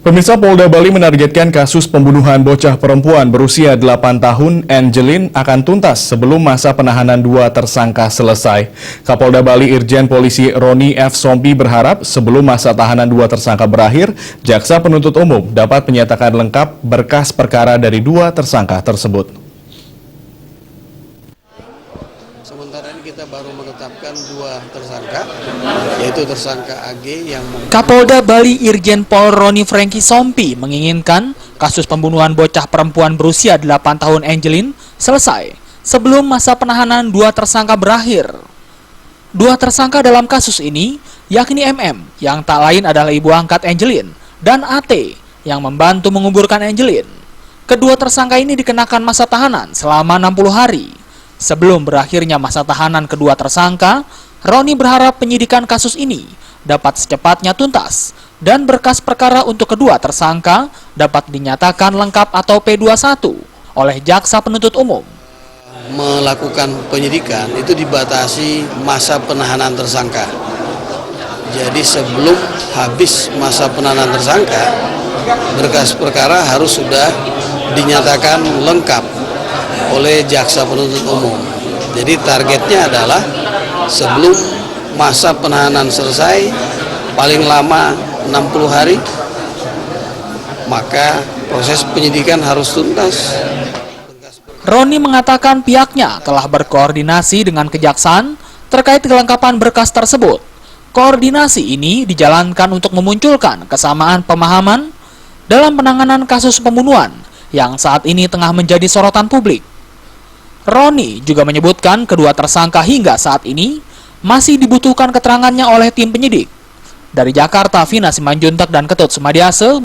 Pemirsa, Polda Bali menargetkan kasus pembunuhan bocah perempuan berusia 8 tahun Angelin akan tuntas sebelum masa penahanan dua tersangka selesai. Kapolda Bali Irjen Polisi Roni F. Sompi berharap sebelum masa tahanan dua tersangka berakhir, Jaksa Penuntut Umum dapat menyatakan lengkap berkas perkara dari dua tersangka tersebut. Sementara ini kita baru menetapkan dua tersangka, yaitu tersangka AG yang Kapolda Bali Irjen Pol Roni Franky Sompi menginginkan kasus pembunuhan bocah perempuan berusia 8 tahun Angelin selesai sebelum masa penahanan dua tersangka berakhir. Dua tersangka dalam kasus ini yakni MM yang tak lain adalah ibu angkat Angelin dan AT yang membantu menguburkan Angelin. Kedua tersangka ini dikenakan masa tahanan selama 60 hari. Sebelum berakhirnya masa tahanan kedua tersangka, Roni berharap penyidikan kasus ini dapat secepatnya tuntas dan berkas perkara untuk kedua tersangka dapat dinyatakan lengkap atau P21 oleh Jaksa Penuntut Umum. melakukan penyidikan itu dibatasi masa penahanan tersangka. Jadi sebelum habis masa penahanan tersangka, berkas perkara harus sudah dinyatakan lengkap oleh Jaksa Penuntut Umum. Jadi targetnya adalah sebelum masa penahanan selesai, paling lama 60 hari, maka proses penyidikan harus tuntas. Roni mengatakan pihaknya telah berkoordinasi dengan kejaksaan terkait kelengkapan berkas tersebut. Koordinasi ini dijalankan untuk memunculkan kesamaan pemahaman dalam penanganan kasus pembunuhan yang saat ini tengah menjadi sorotan publik. Roni juga menyebutkan kedua tersangka hingga saat ini masih dibutuhkan keterangannya oleh tim penyidik. Dari Jakarta, Vina Simanjuntak dan Ketut Sumadiase.